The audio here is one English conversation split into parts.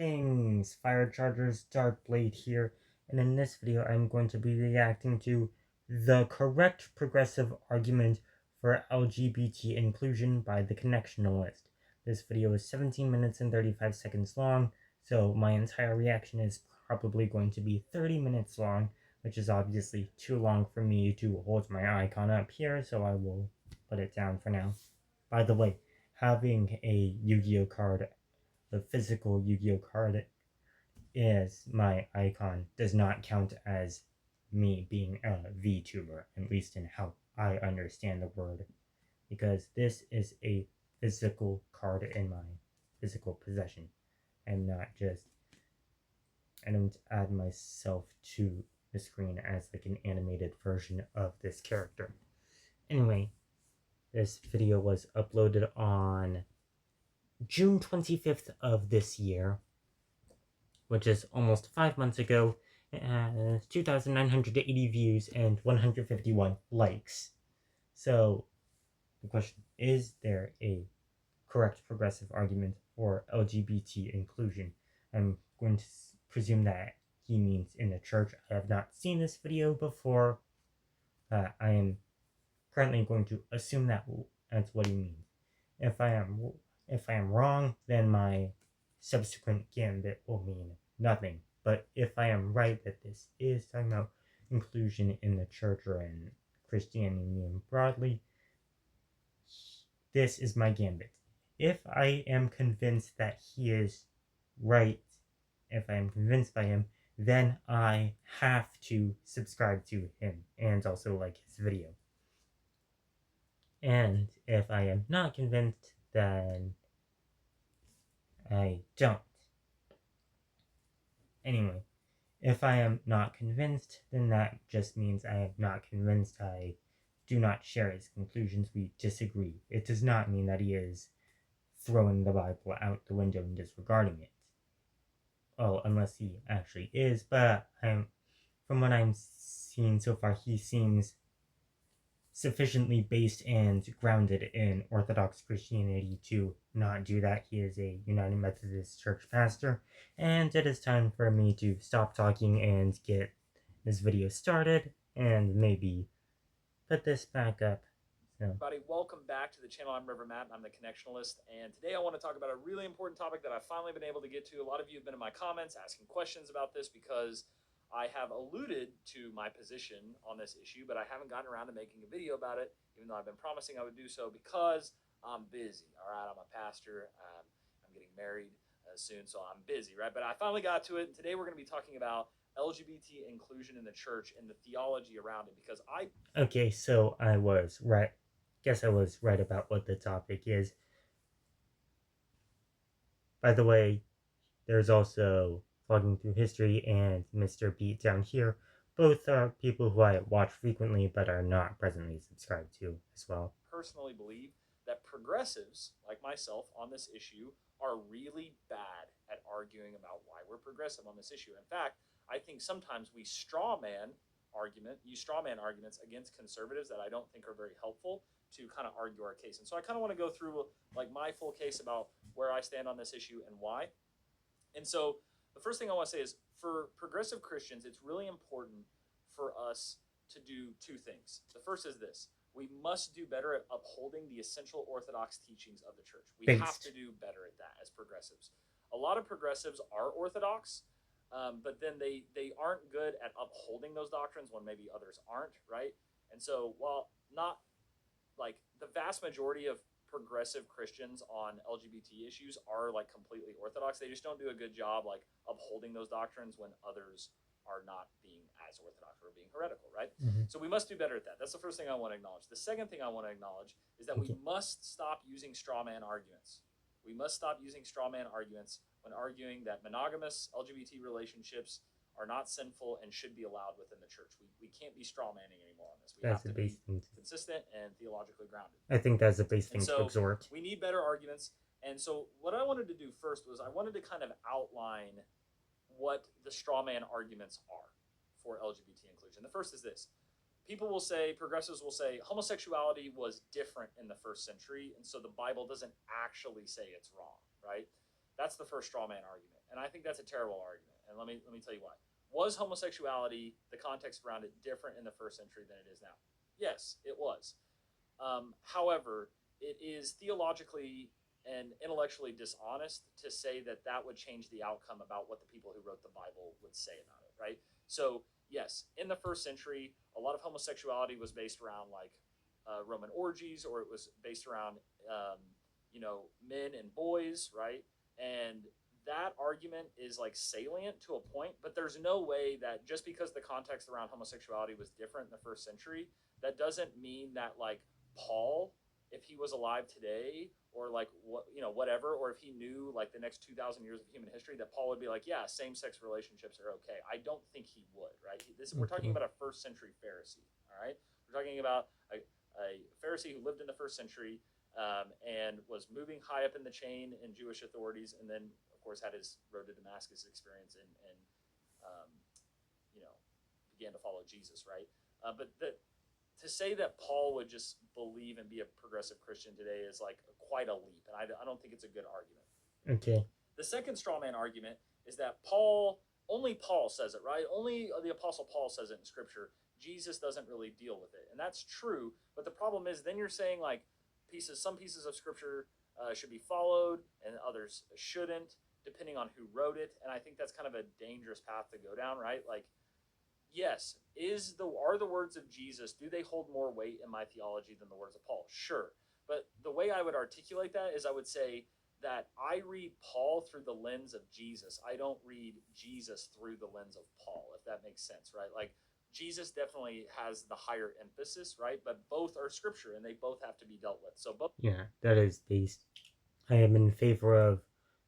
things, Fire Charger's Darkblade here, and in this video I'm going to be reacting to the correct progressive argument for LGBT inclusion by the Connexionalist. This video is 17 minutes and 35 seconds long, so my entire reaction is probably going to be 30 minutes long, which is obviously too long for me to hold my icon up here, so I will put it down for now. By the way, having a Yu-Gi-Oh card, the physical Yu-Gi-Oh card, is my icon does not count as me being a VTuber, at least in how I understand the word, because this is a physical card in my physical possession, and not just, I don't add myself to the screen as like an animated version of this character. Anyway, this video was uploaded on June 25th of this year, which is almost 5 months ago. It has 2,980 views and 151 likes. So the question, is there a correct progressive argument for LGBT inclusion? I'm going to presume that he means in the church. I have not seen this video before. I am currently going to assume that that's what he means. If I am wrong, then my subsequent gambit will mean nothing. But if I am right that this is talking about inclusion in the church or in Christianity broadly, this is my gambit. If I am convinced that he is right, if I am convinced by him, then I have to subscribe to him and also like his video. And if I am not convinced, then I don't. Anyway, if I am not convinced, then that just means I am not convinced. I do not share his conclusions. We disagree. It does not mean that he is throwing the Bible out the window and disregarding it. Oh, unless he actually is, but from what I'm seeing so far, he seems sufficiently based and grounded in Orthodox Christianity to not do that. He is a United Methodist Church pastor, and it is time for me to stop talking and get this video started, and maybe put this back up. Everybody, welcome back to the channel. I'm River Matt, and I'm the Connexionalist, and today I want to talk about a really important topic that I've finally been able to get to. A lot of you have been in my comments asking questions about this because I have alluded to my position on this issue, but I haven't gotten around to making a video about it, even though I've been promising I would do so because I'm busy, all right? I'm a pastor. I'm getting married soon, so I'm busy, right? But I finally got to it, and today we're going to be talking about LGBT inclusion in the church and the theology around it because Okay, so I was right. Guess I was right about what the topic is. By the way, there's also Vlogging Through History and Mr. Beat down here. Both are people who I watch frequently but are not presently subscribed to as well. Personally believe that progressives like myself on this issue are really bad at arguing about why we're progressive on this issue. In fact, I think sometimes we use straw man arguments against conservatives that I don't think are very helpful to kind of argue our case. And so I kind of want to go through like my full case about where I stand on this issue and why. And so the first thing I want to say is for progressive Christians, it's really important for us to do two things. The first is this: we must do better at upholding the essential Orthodox teachings of the church. We have to do better at that as progressives. A lot of progressives are Orthodox, but then they aren't good at upholding those doctrines when maybe others aren't, right? And so while not like the vast majority of progressive Christians on LGBT issues are like completely Orthodox, they just don't do a good job like upholding those doctrines when others are not being as Orthodox or being heretical, right? So we must do better at that. That's the first thing I want to acknowledge. The second thing I want to acknowledge is that we must stop using straw man arguments. We must stop using straw man arguments when arguing that monogamous LGBT relationships are not sinful and should be allowed within the church. We can't be straw manning anymore on this. We have to be consistent and theologically grounded. I think that's the base thing to exhort. We need better arguments. And so what I wanted to do first was I wanted to kind of outline what the straw man arguments are for LGBT inclusion. The first is this: people will say, progressives will say, homosexuality was different in the first century, and so the Bible doesn't actually say it's wrong, right? That's the first straw man argument. and I think that's a terrible argument. And let me tell you why. Was homosexuality, the context around it, different in the first century than it is now? Yes, it was. However, it is theologically and intellectually dishonest to say that that would change the outcome about what the people who wrote the Bible would say about it, right? So, yes, in the first century, a lot of homosexuality was based around like Roman orgies, or it was based around, men and boys, right? And that argument is like salient to a point, but there's no way that just because the context around homosexuality was different in the first century, that doesn't mean that like Paul, if he was alive today, or like whatever, or if he knew like the next 2,000 years of human history, that Paul would be like, yeah, same-sex relationships are okay. I don't think he would, right? We're talking Okay. about a first century Pharisee, all right? We're talking about a Pharisee who lived in the first century, and was moving high up in the chain in Jewish authorities, and then of course had his road to Damascus experience, and um, you know began to follow Jesus, right? But to say that Paul would just believe and be a progressive Christian today is like quite a leap, and I don't think it's a good argument. Okay. The second straw man argument is that only Paul says it, right? Only the Apostle Paul says it in Scripture. Jesus doesn't really deal with it, and that's true. But the problem is, then you're saying like some pieces of Scripture should be followed, and others shouldn't, depending on who wrote it. And I think that's kind of a dangerous path to go down, right? Like, yes, are the words of Jesus, do they hold more weight in my theology than the words of Paul? Sure. But the way I would articulate that is I would say that I read Paul through the lens of Jesus. I don't read Jesus through the lens of Paul, if that makes sense, right? Like, Jesus definitely has the higher emphasis, right? But both are scripture and they both have to be dealt with. So both. Yeah, that is based. I am in favor of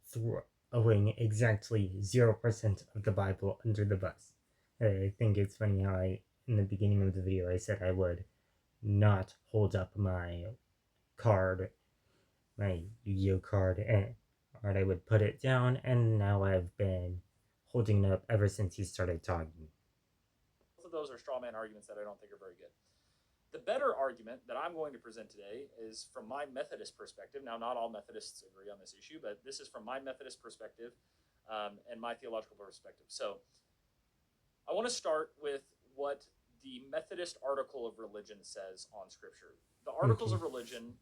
throwing exactly 0% of the Bible under the bus. I think it's funny how in the beginning of the video, I said I would not hold up my card, my Yu-Gi-Oh card, and I would put it down, and now I've been holding it up ever since he started talking. Both of those are straw man arguments that I don't think are very good. The better argument that I'm going to present today is from my Methodist perspective. Now, not all Methodists agree on this issue, but this is from my Methodist perspective, and my theological perspective. So I want to start with what the Methodist Article of Religion says on Scripture. The Articles of Religion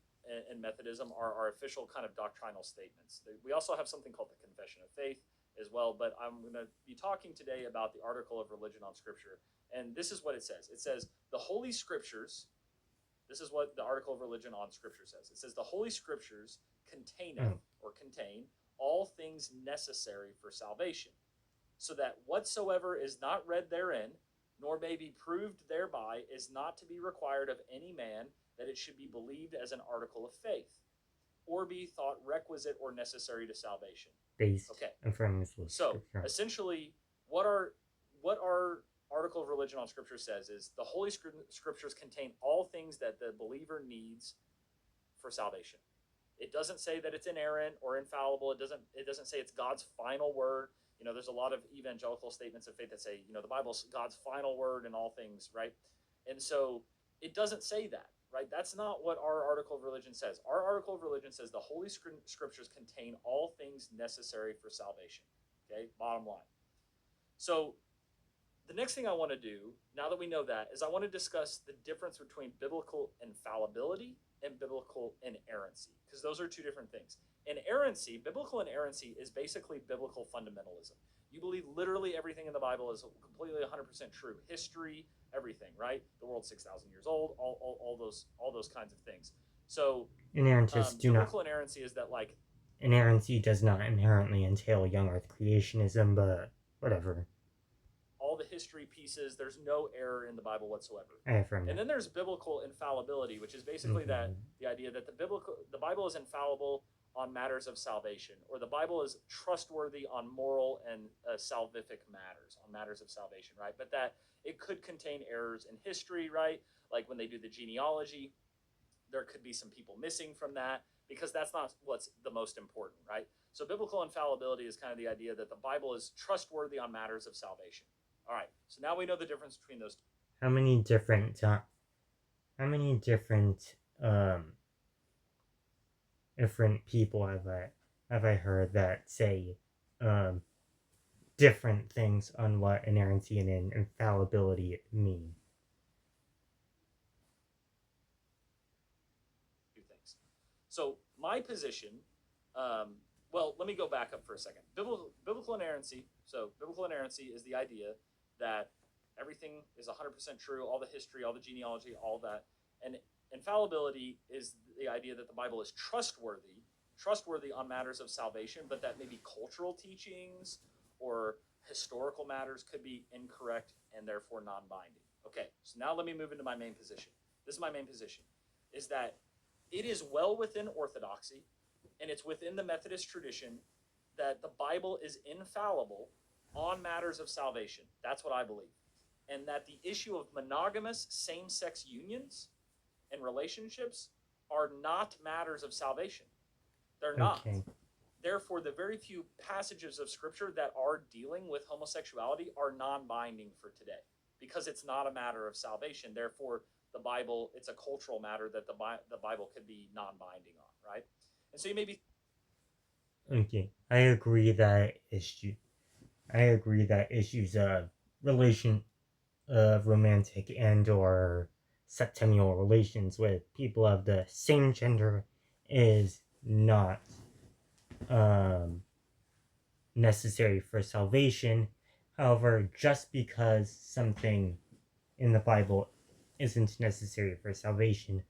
in Methodism are our official kind of doctrinal statements. We also have something called the Confession of Faith as well, but I'm going to be talking today about the Article of Religion on Scripture. And this is what it says. It says, the Holy Scriptures, this is what the Article of Religion on Scripture says. It says, the Holy Scriptures contain all things necessary for salvation, so that whatsoever is not read therein, nor may be proved thereby, is not to be required of any man, that it should be believed as an article of faith, or be thought requisite or necessary to salvation. Based. Okay. So essentially, what our Article of Religion on Scripture says is the Holy Scriptures contain all things that the believer needs for salvation. It doesn't say that it's inerrant or infallible. It doesn't say it's God's final word. There's a lot of evangelical statements of faith that say, the Bible's God's final word in all things, right? And so it doesn't say that, right? That's not what our Article of Religion says. Our Article of Religion says the Holy Scriptures contain all things necessary for salvation, okay? Bottom line. So the next thing I want to do, now that we know that, is I want to discuss the difference between biblical infallibility and biblical inerrancy, because those are two different things. Biblical inerrancy is basically biblical fundamentalism. You believe literally everything in the Bible is completely 100% true. History, everything, right? The world's 6,000 years old, all those kinds of things. So biblical inerrancy is that, like, inerrancy does not inherently entail young earth creationism, but whatever. All the history pieces, there's no error in the Bible whatsoever. And then there's biblical infallibility, which is basically that the idea that the Bible is infallible on matters of salvation, or the Bible is trustworthy on moral and salvific matters, on matters of salvation, right? But that it could contain errors in history, right? Like when they do the genealogy, there could be some people missing from that, because that's not what's the most important, right? So biblical infallibility is kind of the idea that the Bible is trustworthy on matters of salvation. All right, so now we know the difference between those two. How many different different people have I heard that say different things on what inerrancy and infallibility mean. Two things. So my position, well, let me go back up for a second. Biblical inerrancy. So biblical inerrancy is the idea that everything is 100% true, all the history, all the genealogy, all that. And infallibility is the idea that the Bible is trustworthy on matters of salvation, but that maybe cultural teachings or historical matters could be incorrect and therefore non-binding. Okay, so now let me move into my main position. This is my main position, is that it is well within orthodoxy and it's within the Methodist tradition that the Bible is infallible on matters of salvation. That's what I believe. And that the issue of monogamous same sex unions and relationships are not matters of salvation. They're not. Okay. Therefore, the very few passages of scripture that are dealing with homosexuality are non binding for today because it's not a matter of salvation. Therefore, the Bible, it's a cultural matter that the Bible could be non binding on, right? And so you may be. Okay. I agree that issues of relation of romantic and or septennial relations with people of the same gender is not um, necessary for salvation. However, just because something in the Bible isn't necessary for salvation,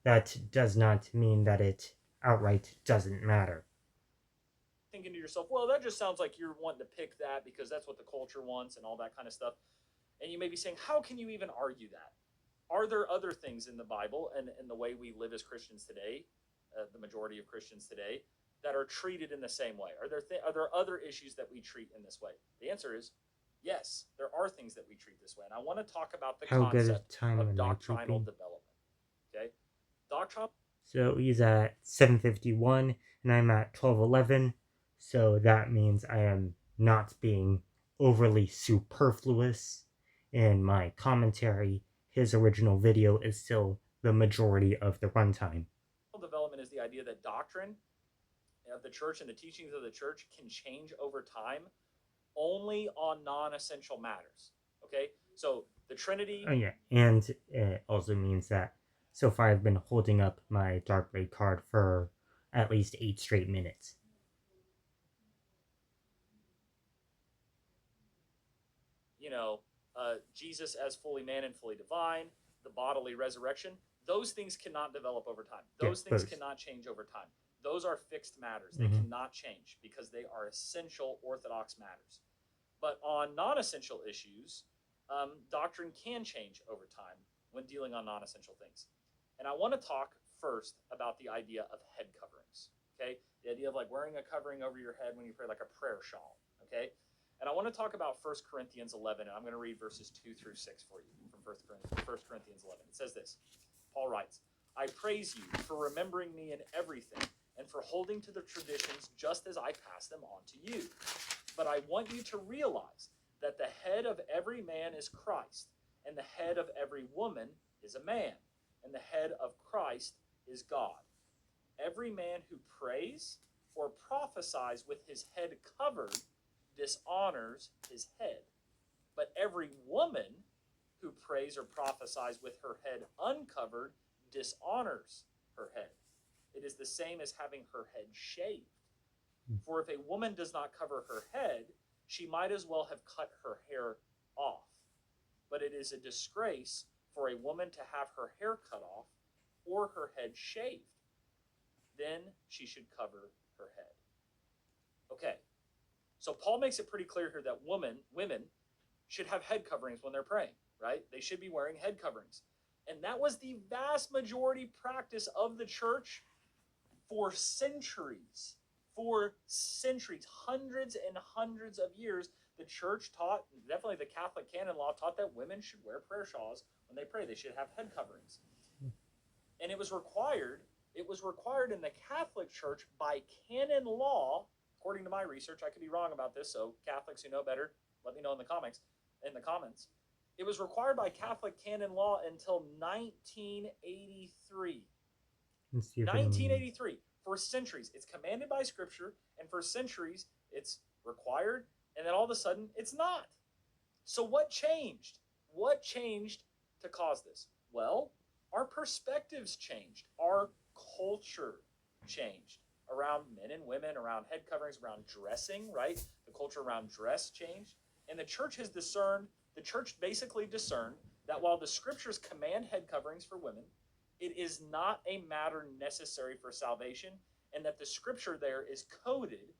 that does not mean that it outright doesn't matter. Thinking to yourself, well, that just sounds like you're wanting to pick that because that's what the culture wants and all that kind of stuff. And you may be saying, how can you even argue that? Are there other things in the Bible and in the way we live as Christians today, the majority of Christians today, that are treated in the same way? Are there other issues that we treat in this way? The answer is yes, there are things that we treat this way. And I want to talk about the How good a concept time of am I doctrinal keeping? development. Okay? Doctrinal. So he's at 7:51 and I'm at 12:11. So that means I am not being overly superfluous in my commentary. His original video is still the majority of the runtime. Development is the idea that doctrine of the church and the teachings of the church can change over time only on non-essential matters. Okay, so the Trinity. Oh yeah, and it also means that so far I've been holding up my Dark Blade card for at least 8 straight minutes. Jesus as fully man and fully divine, the bodily resurrection, those things cannot develop over time. Yeah, Those things both. cannot change over time. Those are fixed matters. They Mm-hmm. cannot change because they are essential orthodox matters. But on non essential issues, doctrine can change over time when dealing on non essential things. And I want to talk first about the idea of head coverings. Okay, the idea of like wearing a covering over your head when you pray, like a prayer shawl. Okay, and I want to talk about 1 Corinthians 11, and I'm going to read verses 2 through 6 for you from 1 Corinthians 11. It says this. Paul writes, I praise you for remembering me in everything and for holding to the traditions just as I pass them on to you. But I want you to realize that the head of every man is Christ, and the head of every woman is a man, and the head of Christ is God. Every man who prays or prophesies with his head covered dishonors his head. But every woman who prays or prophesies with her head uncovered dishonors her head. It is the same as having her head shaved. For if a woman does not cover her head, she might as well have cut her hair off. But it is a disgrace for a woman to have her hair cut off or her head shaved. Then she should cover her head. Okay, so Paul makes it pretty clear here that women should have head coverings when they're praying, right? They should be wearing head coverings. And that was the vast majority practice of the church for centuries. For centuries, hundreds and hundreds of years, the church taught, definitely the Catholic canon law taught that women should wear prayer shawls when they pray. They should have head coverings. And it was required in the Catholic Church by canon law, according to my research. I could be wrong about this, so Catholics who know better, let me know in the comments. It was required by Catholic canon law until 1983. Let's see if 1983. For centuries, it's commanded by Scripture, and for centuries, it's required. and then all of a sudden it's not. So what changed? What changed to cause this? Well, our perspectives changed. Our culture changed around men and women, around head coverings, around dressing, right? The culture around dress changed. And the church has discerned, the church basically discerned that while the scriptures command head coverings for women, it is not a matter necessary for salvation, and that the scripture there is coded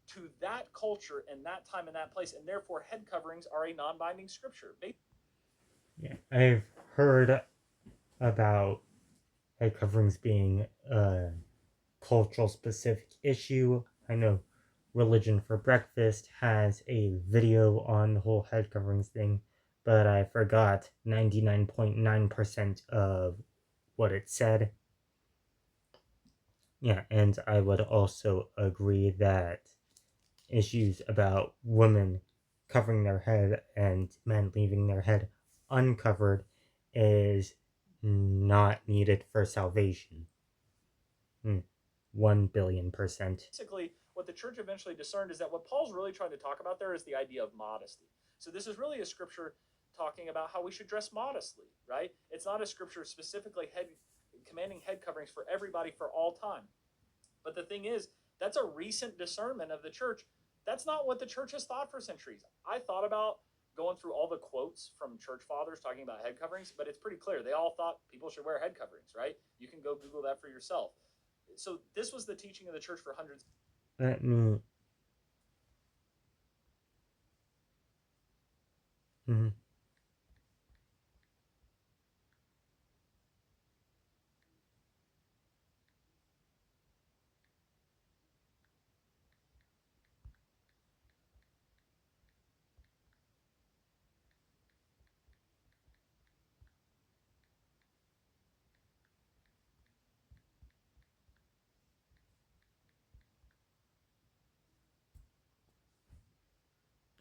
to that culture and that time and that place, and therefore head coverings are a non-binding scripture. Yeah, I've heard about head coverings being a cultural specific issue. I know Religion for Breakfast has a video on the whole head coverings thing, but I forgot 99.9% of what it said. Yeah, and I would also agree that issues about women covering their head and men leaving their head uncovered is not needed for salvation. 1,000,000,000%. Basically, what the church eventually discerned is that what Paul's really trying to talk about there is the idea of modesty. So this is really a scripture talking about how we should dress modestly, right? It's not a scripture specifically commanding head coverings for everybody for all time. But the thing is, that's a recent discernment of the church. That's not what the church has thought for centuries. I thought about going through all the quotes from church fathers talking about head coverings, but it's pretty clear. They all thought people should wear head coverings, right? You can go Google that for yourself. So this was the teaching of the church for hundreds. Let me. Mhm.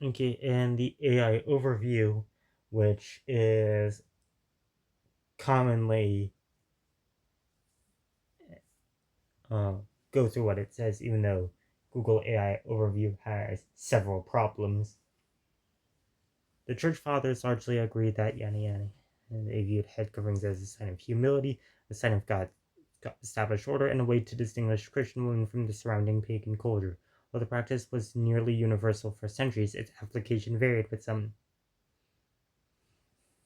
Okay, and the AI overview, which is commonly go through what it says, even though Google AI overview has several problems. The church fathers largely agreed that yada yada, and they viewed head coverings as a sign of humility, a sign of God's established order, and a way to distinguish Christian women from the surrounding pagan culture. While the practice was nearly universal for centuries, its application varied, with some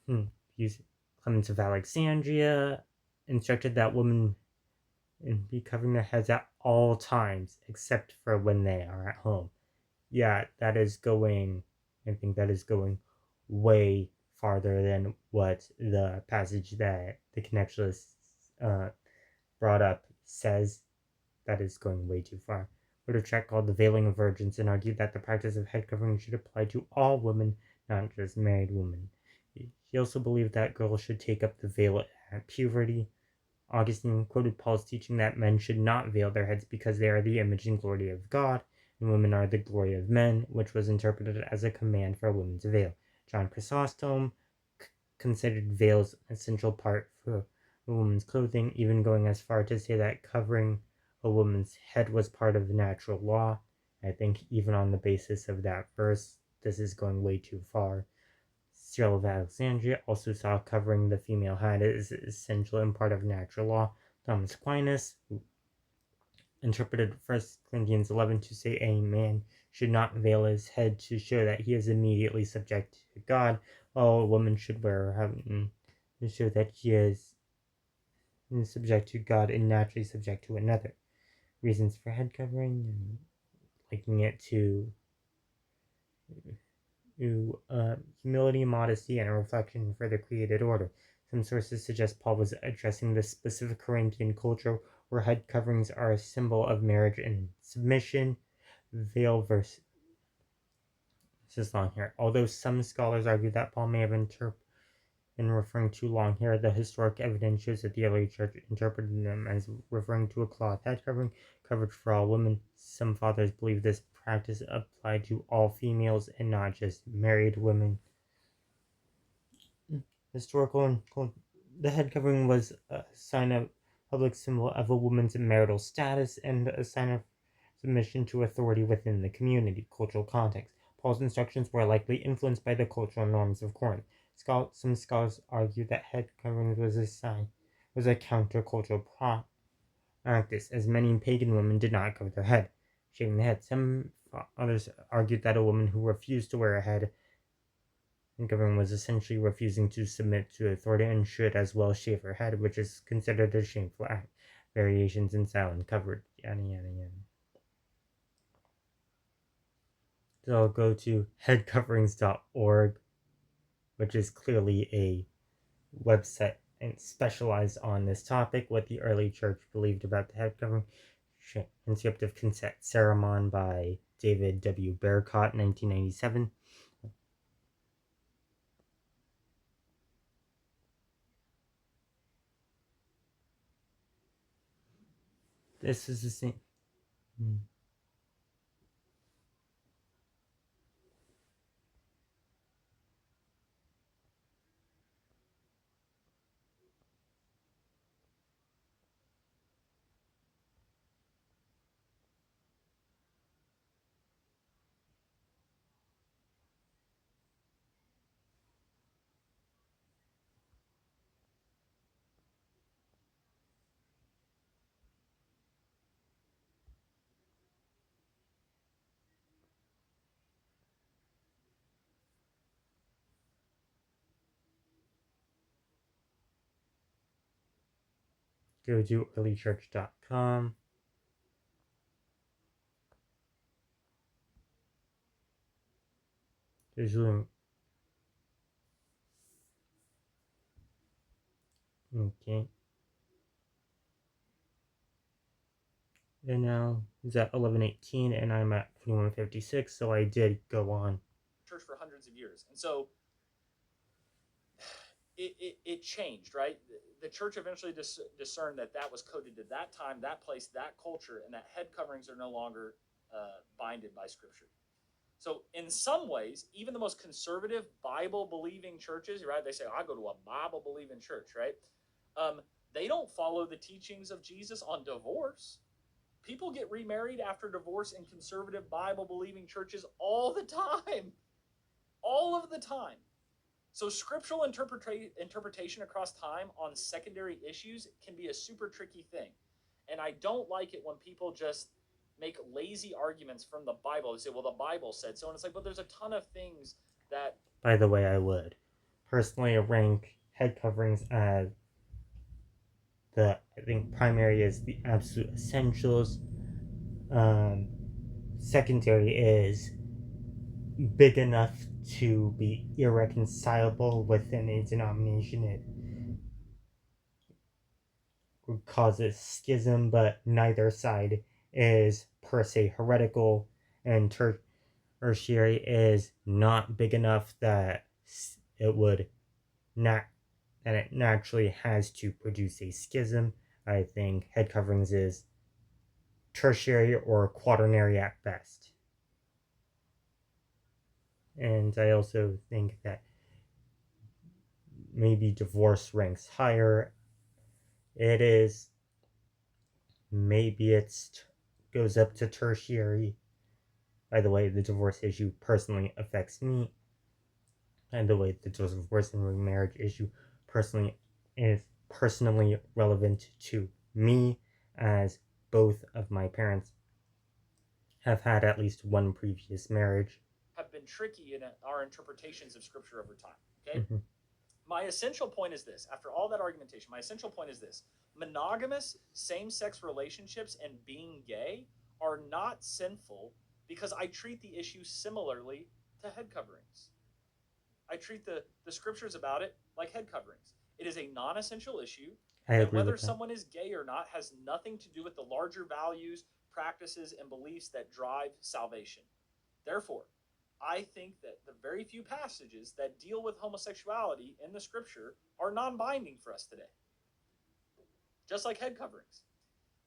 Clements of Alexandria instructed that women be covering their heads at all times, except for when they are at home. Yeah, that is going, I think that is going way farther than what the passage that the Connexionalist brought up says. That is going way too far. Wrote a tract called The Veiling of Virgins and argued that the practice of head covering should apply to all women, not just married women. He also believed that girls should take up the veil at puberty. Augustine quoted Paul's teaching that men should not veil their heads because they are the image and glory of God, and women are the glory of men, which was interpreted as a command for women to veil. John Chrysostom considered veils an essential part for a woman's clothing, even going as far to say that covering a woman's head was part of the natural law. I think even on the basis of that verse, this is going way too far. Cyril of Alexandria also saw covering the female head as essential and part of natural law. Thomas Aquinas interpreted 1 Corinthians 11 to say a man should not veil his head to show that he is immediately subject to God, while a woman should wear her head to show that he is subject to God and naturally subject to another. Reasons for head covering, and linking it to humility, modesty, and a reflection for the created order. Some sources suggest Paul was addressing the specific Corinthian culture where head coverings are a symbol of marriage and submission. Veil verse. This is long hair. Although some scholars argue that Paul may have been referring to long hair, the historic evidence shows that the early church interpreted them as referring to a cloth head covering, coverage for all women. Some fathers believe this practice applied to all females and not just married women. Historical the head covering was a sign of public symbol of a woman's marital status and a sign of submission to authority within the community. Cultural context. Paul's instructions were likely influenced by the cultural norms of Corinth. Some scholars argue that head covering was a countercultural practice, as many pagan women did not cover their head, shaving the head. Some others argued that a woman who refused to wear a head covering was essentially refusing to submit to authority and should as well shave her head, which is considered a shameful act. Variations in style and coverage, yada yada yada. So I'll go to headcoverings.org, which is clearly a website and specialized on this topic, what the early church believed about the head covering. Transcript of Consent Sermon by David W. Bearcott, 1997. This is the same. Go to earlychurch.com. There's a okay. And now it's at 11:18, and I'm at 21:56. So I did go on. Church for hundreds of years, and so it changed, right? The church eventually discerned that that was coded to that time, that place, that culture, and that head coverings are no longer binded by Scripture. So in some ways, even the most conservative Bible-believing churches, right? They say, I go to a Bible-believing church, right? They don't follow the teachings of Jesus on divorce. People get remarried after divorce in conservative Bible-believing churches all the time. All of the time. So scriptural interpretation across time on secondary issues can be a super tricky thing. And I don't like it when people just make lazy arguments from the Bible. They say, well, the Bible said so. And it's like, but there's a ton of things that... By the way, I would personally rank head coverings as I think primary is the absolute essentials. Secondary is big enough to be irreconcilable within a denomination. It causes schism, but neither side is per se heretical, and tertiary is not big enough that it would not that it naturally has to produce a schism. I think head coverings is tertiary or quaternary at best. And I also think that maybe divorce ranks higher. It is. Maybe it goes up to tertiary. By the way, the divorce issue personally affects me. And the way the divorce and remarriage issue personally is personally relevant to me, as both of my parents have had at least one previous marriage. Have been tricky in our interpretations of Scripture over time. Okay? Mm-hmm. My essential point is this. After all that argumentation, my essential point is this. Monogamous same-sex relationships and being gay are not sinful because I treat the issue similarly to head coverings. I treat the scriptures about it like head coverings. It is a non-essential issue, and whether someone is gay or not has nothing to do with the larger values, practices, and beliefs that drive salvation. Therefore, I think that the very few passages that deal with homosexuality in the scripture are non-binding for us today. Just like head coverings.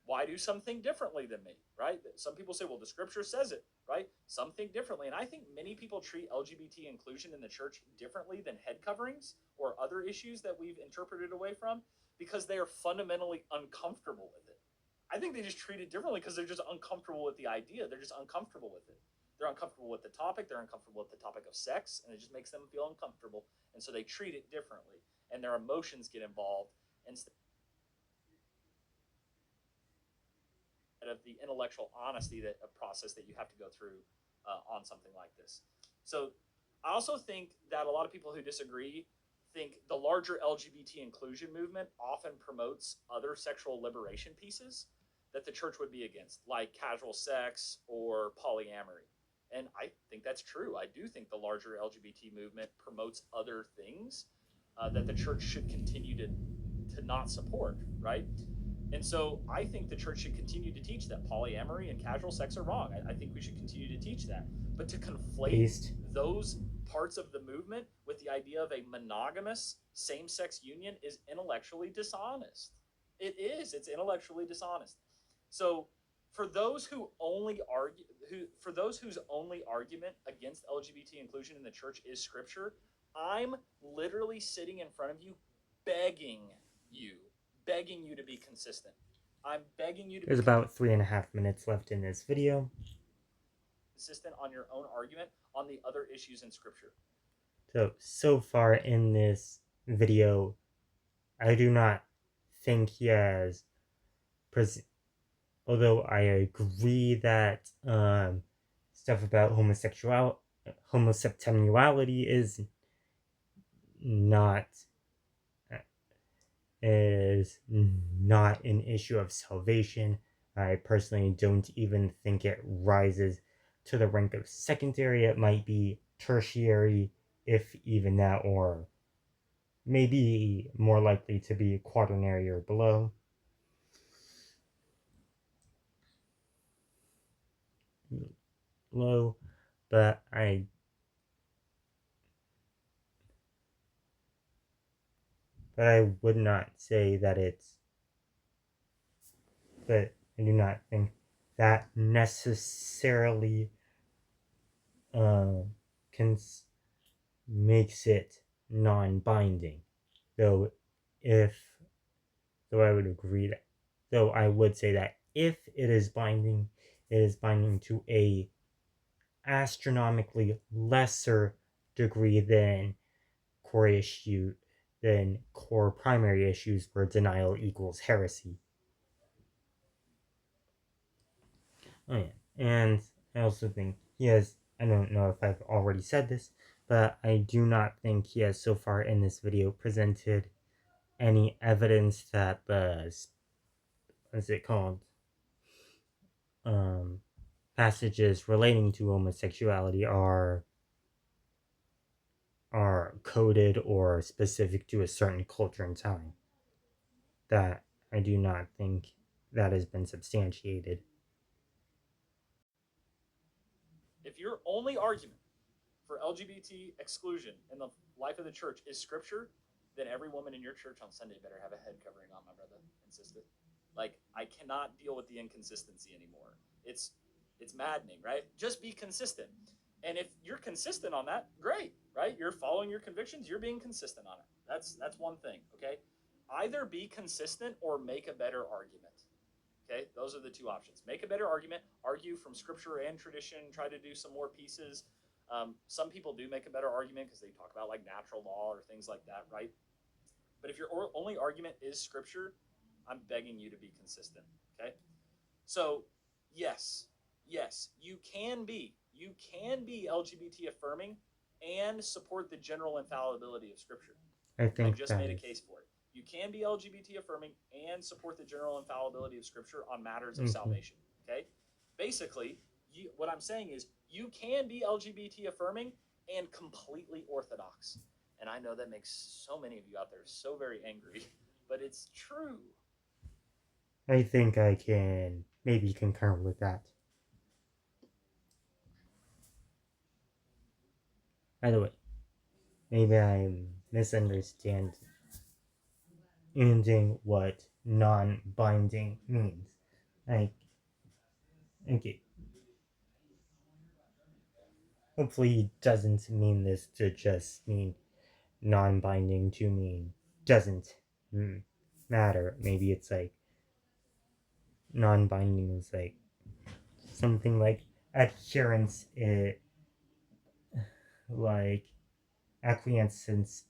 Why do some think differently than me, right? Some people say, well, the scripture says it, right? Some think differently. And I think many people treat LGBT inclusion in the church differently than head coverings or other issues that we've interpreted away from because they are fundamentally uncomfortable with it. I think they just treat it differently because they're just uncomfortable with the idea. They're just uncomfortable with it. They're uncomfortable with the topic. They're uncomfortable with the topic of sex, and it just makes them feel uncomfortable. And so they treat it differently, and their emotions get involved instead of the intellectual honesty that a process that you have to go through on something like this. So I also think that a lot of people who disagree think the larger LGBT inclusion movement often promotes other sexual liberation pieces that the church would be against, like casual sex or polyamory. And I think that's true. I do think the larger LGBT movement promotes other things that the church should continue to not support, right? And so I think the church should continue to teach that polyamory and casual sex are wrong. I think we should continue to teach that. But to conflate those parts of the movement with the idea of a monogamous same sex union is intellectually dishonest. It is. It's intellectually dishonest. So for those who only argue for those whose only argument against LGBT inclusion in the church is scripture, I'm literally sitting in front of you begging you begging you to be consistent. I'm begging you to There's be about 3.5 minutes left in this video. Consistent on your own argument on the other issues in scripture. So far in this video, I do not think he has although I agree that stuff about homosexuality is not an issue of salvation. I personally don't even think it rises to the rank of secondary. It might be tertiary, if even that, or maybe more likely to be quaternary or below. Low, but I would not say that it's, but I do not think that necessarily makes it non-binding. Though I would agree that, though I would say that if it is binding to a astronomically lesser degree than core primary issues where denial equals heresy. Oh yeah, and I also think I don't know if I've already said this, but I do not think he has so far in this video presented any evidence that what's it called? Passages relating to homosexuality are coded or specific to a certain culture and time. That I do not think that has been substantiated. If your only argument for LGBT exclusion in the life of the church is scripture, then every woman in your church on Sunday better have a head covering on, my brother and sister. Like, I cannot deal with the inconsistency anymore. It's maddening, right? Just be consistent. And if you're consistent on that, great, right? You're following your convictions, you're being consistent on it. That's one thing, okay? Either be consistent or make a better argument. Okay, those are the two options. Make a better argument, argue from scripture and tradition, try to do some more pieces. Some people do make a better argument because they talk about like natural law or things like that, right? But if your only argument is scripture, I'm begging you to be consistent. Okay, so yes, you can be LGBT affirming and support the general infallibility of scripture. I just made a case for it. You can be LGBT affirming and support the general infallibility of scripture on matters of salvation. Okay, basically, what I'm saying is you can be LGBT affirming and completely orthodox. And I know that makes so many of you out there so very angry, but it's true. I think I can maybe concur with that. By the way, maybe I'm misunderstanding what non-binding means. Like, okay, hopefully he doesn't mean this to just mean non-binding to mean doesn't matter. Maybe it's like non-binding is like something like adherence, like acquiescence,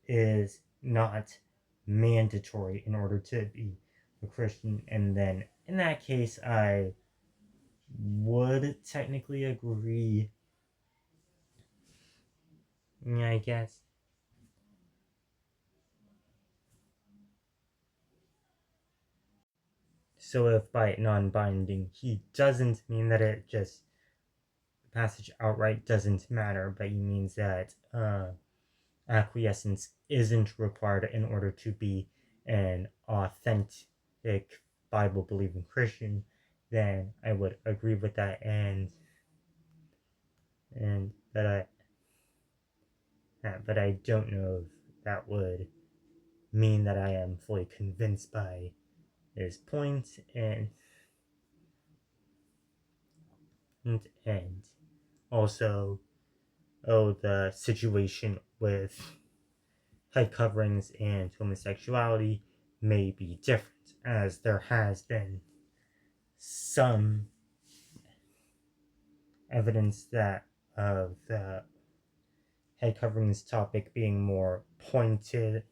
is not mandatory in order to be a Christian. And then in that case, I would technically agree, I guess. So if by non-binding he doesn't mean that it just, the passage outright doesn't matter, but he means that acquiescence isn't required in order to be an authentic Bible believing Christian, then I would agree with that. And but I don't know if that would mean that I am fully convinced by his point. And also, the situation with head coverings and homosexuality may be different, as there has been some evidence that of the head coverings topic being more pointed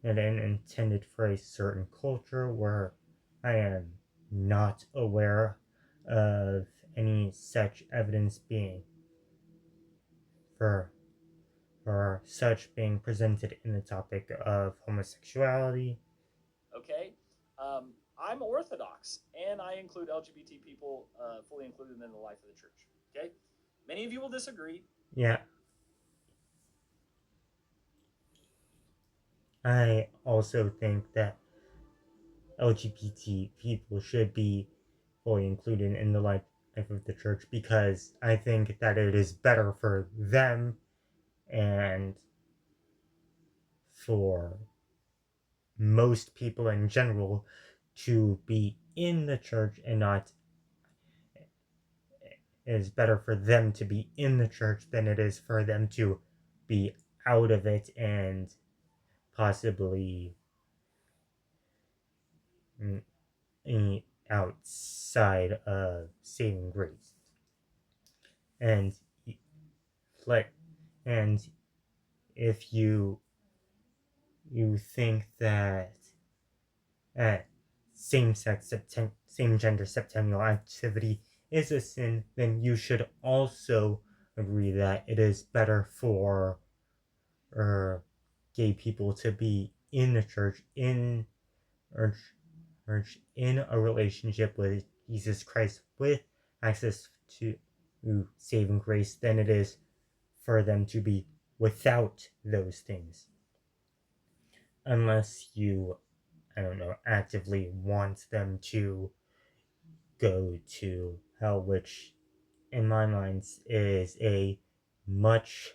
and intended for a certain culture, where I am not aware of any such evidence being for such being presented in the topic of homosexuality. Okay. I'm Orthodox, and I include LGBT people fully included in the life of the church. Okay. Many of you will disagree. Yeah, I also think that LGBT people should be fully included in the life of the church, because I think that it is better for them and for most people in general to be in the church, and not, it is better for them to be in the church than it is for them to be out of it and possibly outside of saving grace. And like, and if you think that uh, same gender septennial activity is a sin, then you should also agree that it is better for uh, gay people to be in the church, or, in a relationship with Jesus Christ, with access to saving grace, than it is for them to be without those things. Unless you, I don't know, actively want them to go to hell, which in my mind is a much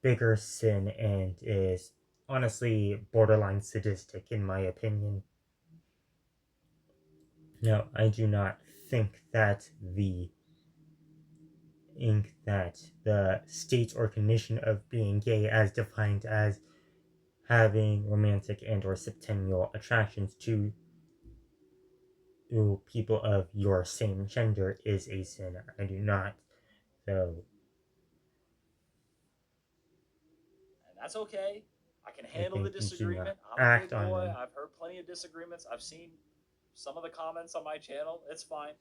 bigger sin and is honestly borderline sadistic in my opinion. Now, I do not think that the state or condition of being gay, as defined as having romantic and or septennial attractions to people of your same gender, is a sin. I do not. So And that's okay. I can I handle the think you should not disagreement. I'm a act big on boy. them. I've heard plenty of disagreements. I've seen some of the comments on my channel. It's fine.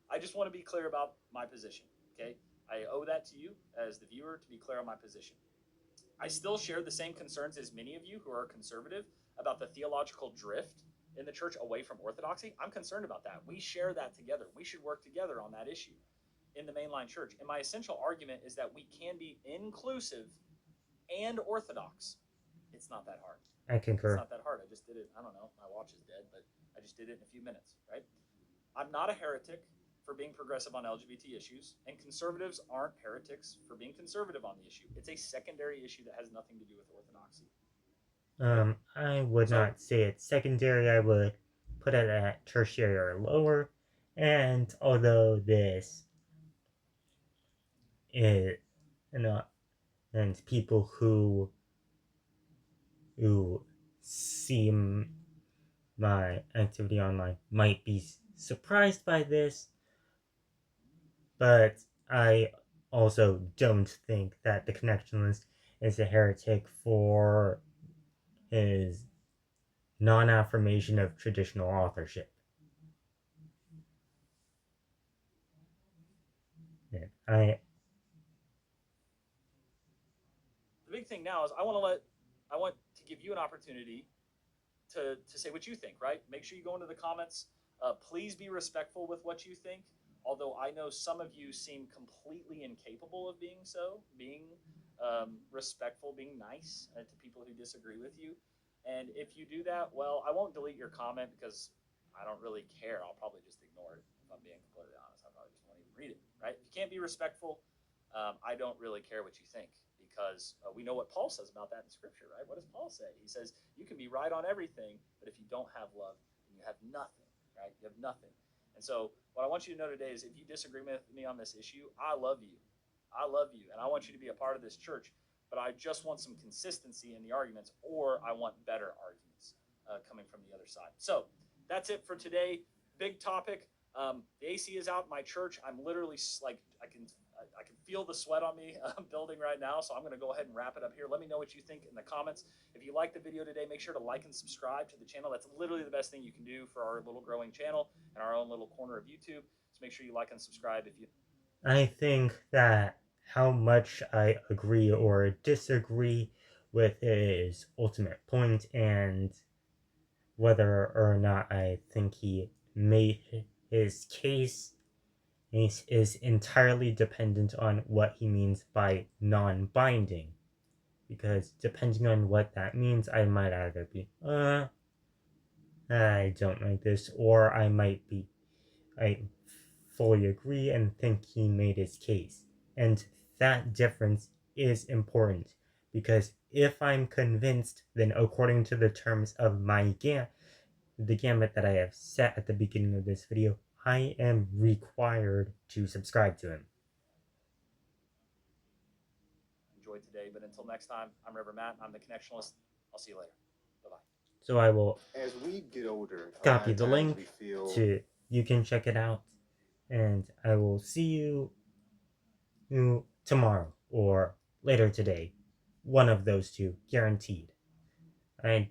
I just want to be clear about my position. Okay. I owe that to you as the viewer to be clear on my position. I still share the same concerns as many of you who are conservative about the theological drift in the church away from orthodoxy. I'm concerned about that. We share that together. We should work together on that issue in the mainline church. And my essential argument is that we can be inclusive and orthodox. It's not that hard. I It's concur. not that hard. I just did it. I don't know. My watch is dead, but I just did it in a few minutes, right? I'm not a heretic for being progressive on LGBT issues, and conservatives aren't heretics for being conservative on the issue. It's a secondary issue that has nothing to do with orthodoxy. Okay? I would So, not say it's secondary. I would put it at tertiary or lower. And although this is, you know, and people who see my activity online might be surprised by this, but I also don't think that the Connectionalist is a heretic for his non-affirmation of traditional authorship. Yeah, The big thing now is I want to give you an opportunity to say what you think, right? Make sure you go into the comments. Please be respectful with what you think. Although I know some of you seem completely incapable of being so, being respectful, being nice to people who disagree with you. And if you do that, well, I won't delete your comment because I don't really care. I'll probably just ignore it if I'm being completely honest. I probably just won't even read it, right? If you can't be respectful, I don't really care what you think because we know what Paul says about that in Scripture, right? What does Paul say? He says, you can be right on everything, but if you don't have love, then you have nothing, right? You have nothing. And so, what I want you to know today is if you disagree with me on this issue, I love you. I love you, and I want you to be a part of this church, but I just want some consistency in the arguments, or I want better arguments coming from the other side. So, that's it for today. Big topic. The AC is out in my church. I'm literally like, I can feel the sweat on me building right now. So I'm going to go ahead and wrap it up here. Let me know what you think in the comments. If you like the video today, make sure to like and subscribe to the channel. That's literally the best thing you can do for our little growing channel and our own little corner of YouTube. So make sure you like and subscribe if you. I think that how much I agree or disagree with his ultimate point and whether or not I think he made his case is entirely dependent on what he means by non-binding. Because depending on what that means, I might either be, I don't like this, or I fully agree and think he made his case. And that difference is important because if I'm convinced, then according to the terms of the gambit that I have set at the beginning of this video, I am required to subscribe to him. Enjoy today, but until next time, I'm Reverend Matt. I'm the Connectionalist. I'll see you later. Bye bye. So I will As we get older, a lot copy of the times link we feel to you can check it out, and I will see you tomorrow or later today. One of those two, guaranteed. I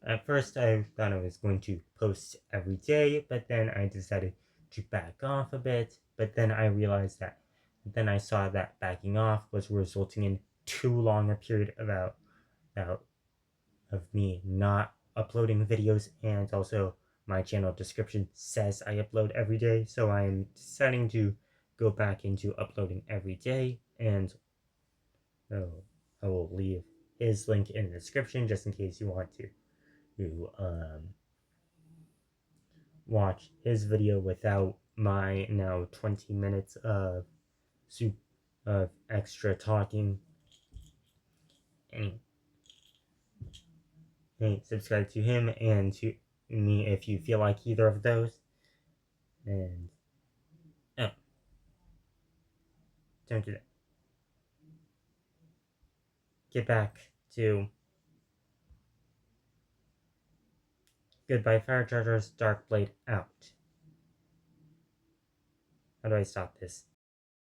At first I thought I was going to post every day, but then I decided to back off a bit. But then I realized that then I saw that backing off was resulting in too long a period about of me not uploading videos, and also my channel description says I upload every day, so I'm deciding to go back into uploading every day, and I will leave his link in the description just in case you want to watch his video without my now 20 minutes of extra talking. Hey, subscribe to him and to me if you feel like either of those. And oh, don't do that. Get back to Goodbye Fire Chargers, Dark Blade out. How do I stop this?